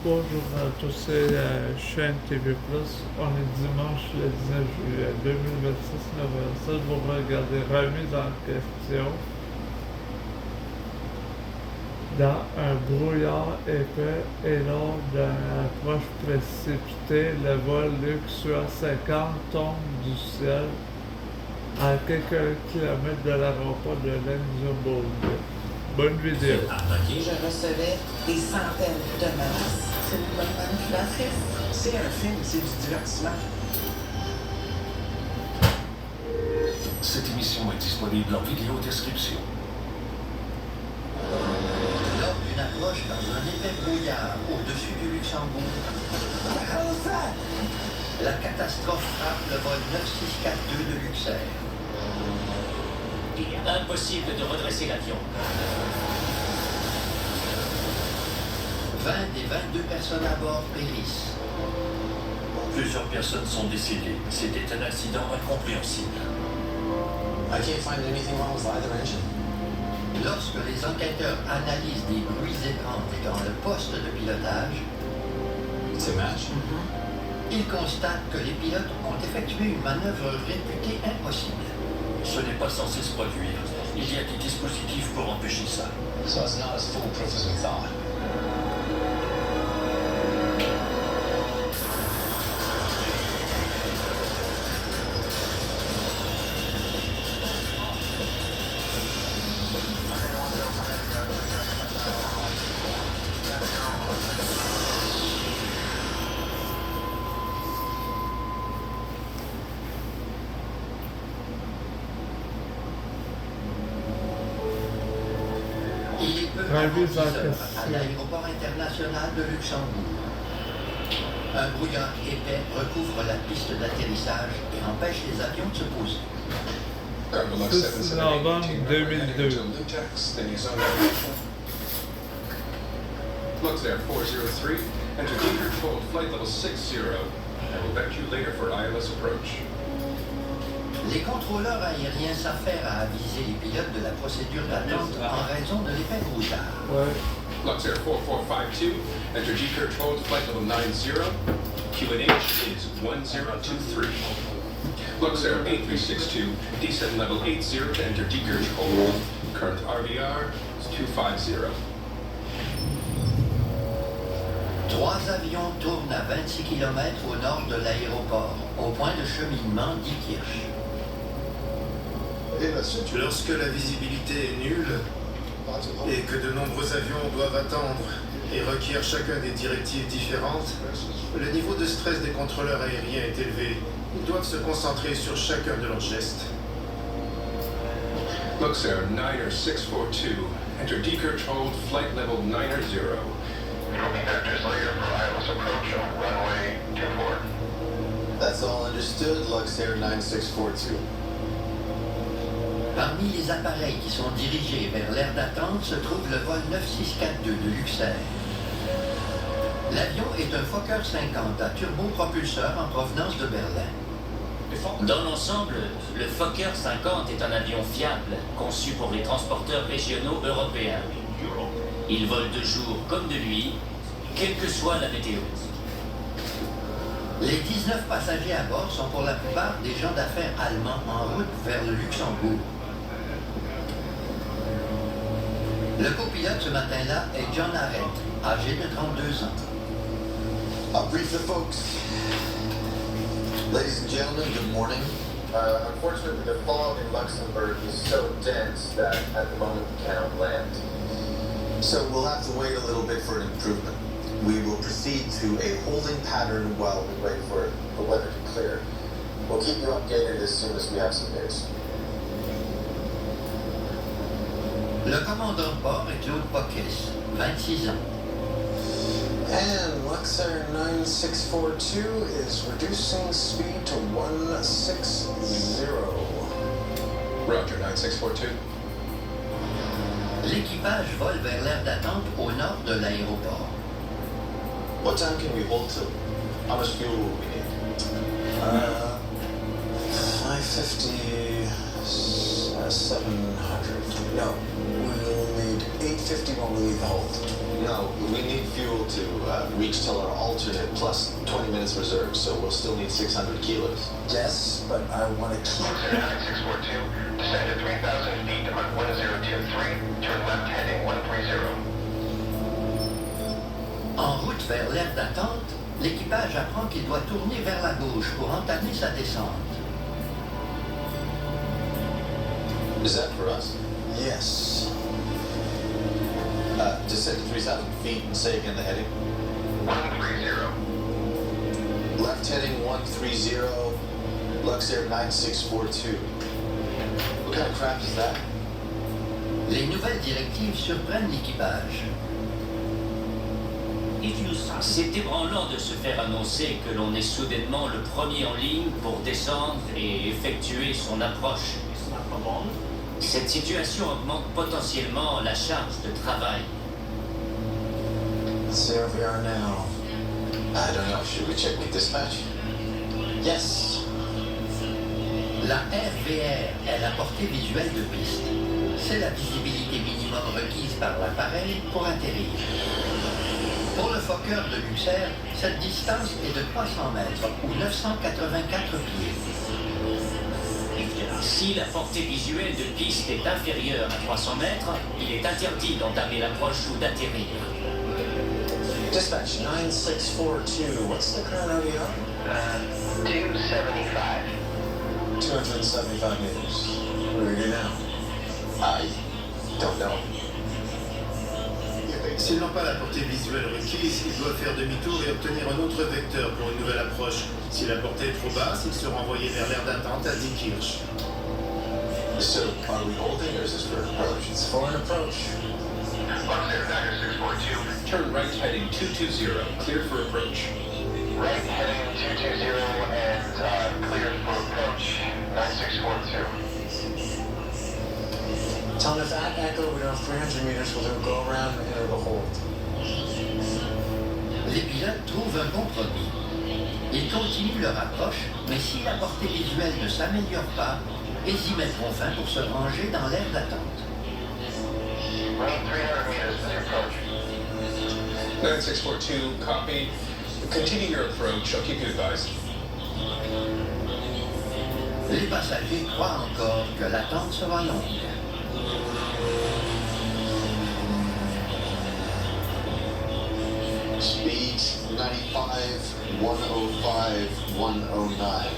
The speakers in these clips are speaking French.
Bonjour à tous, c'est la chaîne TV+. On est dimanche le 19 juillet 2026, 9h07. Vous regardez remise en question. Dans un brouillard épais et lors d'une approche précipitée, le vol luxueux 50 tombe du ciel à quelques kilomètres de l'aéroport de Luxembourg. Bonne vidéo. Je recevais des centaines de menaces. C'est une bonne manipulatrice. C'est un film, c'est du divertissement. Cette émission est disponible en vidéo description. Lors d'une approche dans un épais brouillard au-dessus du Luxembourg, la catastrophe frappe le vol 9642 de Luxair. Il est impossible de redresser l'avion. 20 des 22 personnes à bord périssent. Plusieurs personnes sont décédées. C'était un accident incompréhensible. I can't find anything wrong with either engine. Lorsque les enquêteurs analysent des bruits étranges dans le poste de pilotage, It's a match. ils constatent que les pilotes ont effectué une manœuvre réputée impossible. Ce n'est pas censé se produire. Il y a des dispositifs pour empêcher ça. So it's not as foolproof as we thought. Il est peu avant Remise 10 en heures question. à l'aéroport international de Luxembourg. Un brouillard épais recouvre la piste d'atterrissage et empêche les avions de se poser. C'est novembre 2002. Luxair 403, enter decontrolled flight level 60. I will vect you later for ILS approach. Les contrôleurs aériens s'affairent à aviser les pilotes de la procédure d'attente en raison de l'épais brouillard. Ouais. Luxair 4452, enter decontrolled flight level 90. QNH is 1023. Luxair 8362, descend level 80 to enter decontrolled. Current RVR is 250. Trois avions tournent à 26 km au nord de l'aéroport, au point de cheminement d'Ikirch. Lorsque la visibilité est nulle et que de nombreux avions doivent attendre et requièrent chacun des directives différentes, le niveau de stress des contrôleurs aériens est élevé. Ils doivent se concentrer sur chacun de leurs gestes. Luxair 90642, enter decontrolled flight level 90. That's all understood, Luxair 9642. Parmi les appareils qui sont dirigés vers l'aire d'attente se trouve le vol 9642 de Luxair. L'avion est un Fokker 50 à turbopropulseur en provenance de Berlin. Dans l'ensemble, le Fokker 50 est un avion fiable, conçu pour les transporteurs régionaux européens. Il vole de jour comme de nuit, quelle que soit la météo. Les 19 passagers à bord sont pour la plupart des gens d'affaires allemands en route vers le Luxembourg. Le copilote ce matin-là est John Arrett, âgé de 32 ans. I'll brief the folks. Ladies and gentlemen, good morning. Unfortunately, the fog in Luxembourg is so dense that at the moment we cannot land. So we'll have to wait a little bit for an improvement. We will proceed to a holding pattern while we wait for The weather to clear. We'll keep you updated as soon as we have some news. Le commandant de bord est Claude Pockes, 26 ans. And Luxair 9642 is reducing speed to 160. Roger 9642. L'équipage vole vers l'aire d'attente au nord de l'aéroport. What time can we hold till? How much fuel will we need? 550, 700. No, we'll need 850 when we leave the hold. No, we need fuel to reach till our alternate plus 20 minutes reserve, so we'll still need 600 kilos. Yes, but I want to keep... 9642, descend to 3,000 feet on 1023, turn left heading 130. En route vers l'aire d'attente, l'équipage apprend qu'il doit tourner vers la gauche pour entamer sa descente. Is that for us? Yes. Descend to 3,000 feet and say again the heading. 130. Left heading 130, Luxair 9642. What kind of crap is that? Les nouvelles directives surprennent l'équipage. C'est ébranlant de se faire annoncer que l'on est soudainement le premier en ligne pour descendre et effectuer son approche. Cette situation augmente potentiellement la charge de travail. Let's see where we are now. I don't know. Should we check with dispatch? Yes. La RVR est la portée visuelle de piste. C'est la visibilité minimum requise par l'appareil pour atterrir. Pour le Fokker de Luxair, cette distance est de 300 mètres ou 984 pieds. Si la portée visuelle de piste est inférieure à 300 mètres, il est interdit d'entamer l'approche ou d'atterrir. Dispatch 9642. What's the current ODR? 275. 275 meters. What do we do now? I don't know. S'ils n'ont pas la portée visuelle requise, ils doivent faire demi-tour et obtenir un autre vecteur pour une nouvelle approche. Si la portée est trop basse, ils seront envoyés vers l'aire d'attente à Diekirch. So, are we holding or is this for approach? It's for an approach. Luxair 9642, Turn right heading 220, cleared for approach. right heading 220 and cleared for approach 9642. Tell them if at Echo we don't have 300 meters, we'll do a go around and enter the hold. Les pilotes trouvent un compromis. Ils continuent leur approche, mais si la portée visuelle ne s'améliore pas, ils y mettront fin pour se ranger dans l'aire d'attente. Run 300 meters to the approach. 9642, copy. Continue your approach. I'll keep you advised. Les passagers croient encore que l'attente sera longue. Speed 95, 105, 109.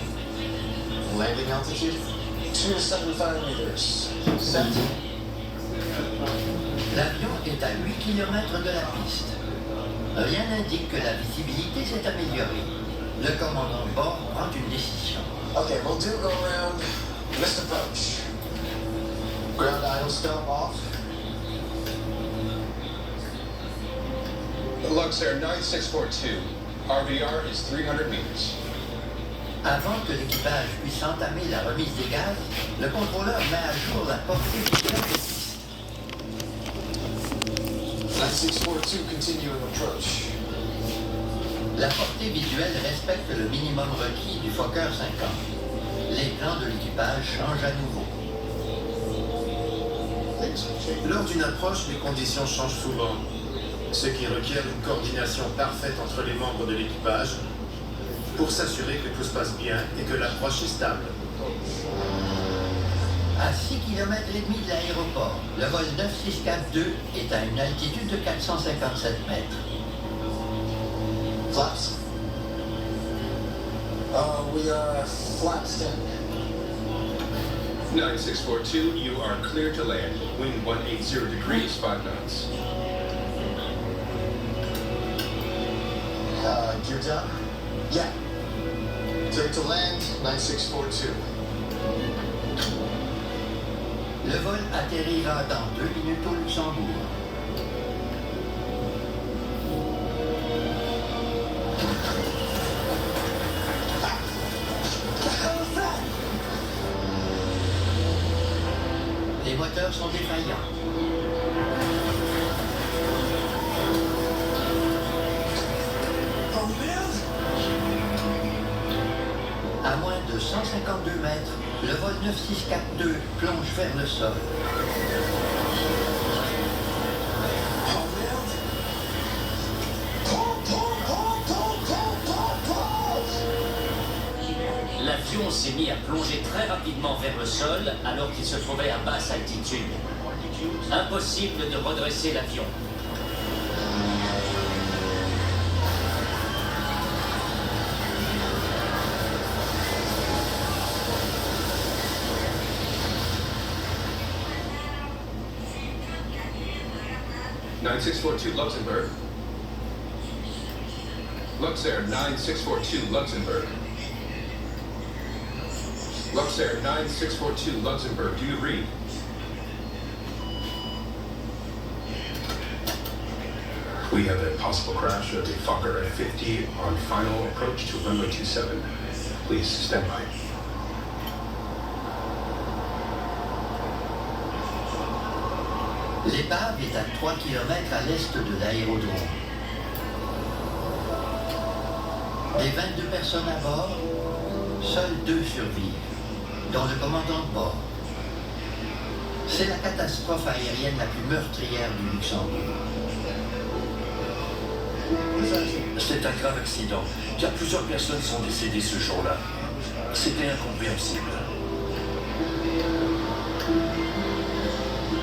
Landing altitude? 275 meters. Set. L'avion est à 8 km de la piste. Rien n'indique que la visibilité s'est améliorée. Le commandant de bord prend une décision. Okay, we'll do a go around. Missed approach. Ground idle stop off. Luxair 9642, RVR is 300 meters. Avant que l'équipage puisse entamer la remise des gaz, le contrôleur met à jour la portée visuelle de piste. 9642, continuing approach. La portée visuelle respecte le minimum requis du Fokker 50. Les plans de l'équipage changent à nouveau. Lors d'une approche, les conditions changent souvent, ce qui requiert une coordination parfaite entre les membres de l'équipage pour s'assurer que tout se passe bien et que l'approche est stable. À 6 km et demi de l'aéroport, le vol 9642 est à une altitude de 457 mètres. Flaps. We are flaps 10. 9642, you are clear to land. Wind 180 degrees, 5 knots. Gear down. Yeah. Clear to land, 9642. Le vol atterrira dans 2 minutes au Luxembourg. Les moteurs sont défaillants. À moins de 152 mètres, le vol 9642 plonge vers le sol. s'est mis à plonger très rapidement vers le sol alors qu'il se trouvait à basse altitude. Impossible de redresser l'avion. Luxembourg. Luxair 9642 Luxembourg. Luxair 9642 Luxembourg, do you read? We have a possible crash of the Fokker F-50 on final approach to runway 27. Please stand by. L'épave est à 3 km à l'est de l'aérodrome. Des 22 personnes à bord, seules 2 survivent, dont le commandant de bord. C'est la catastrophe aérienne la plus meurtrière du Luxembourg. C'est un grave accident, car plusieurs personnes sont décédées ce jour-là. C'était incompréhensible.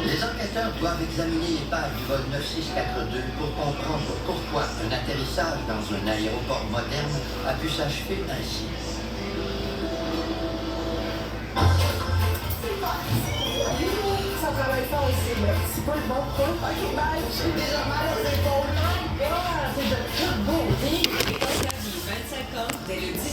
Les enquêteurs doivent examiner l'épave du vol 9642 pour comprendre pourquoi un atterrissage dans un aéroport moderne a pu s'achever ainsi. Ça travaille fort ici, mais c'est pas le bon coup. Ok, bye. J'ai déjà mal aux épaules. Oh my God, c'est de toute beauté. 25 ans, dès le 10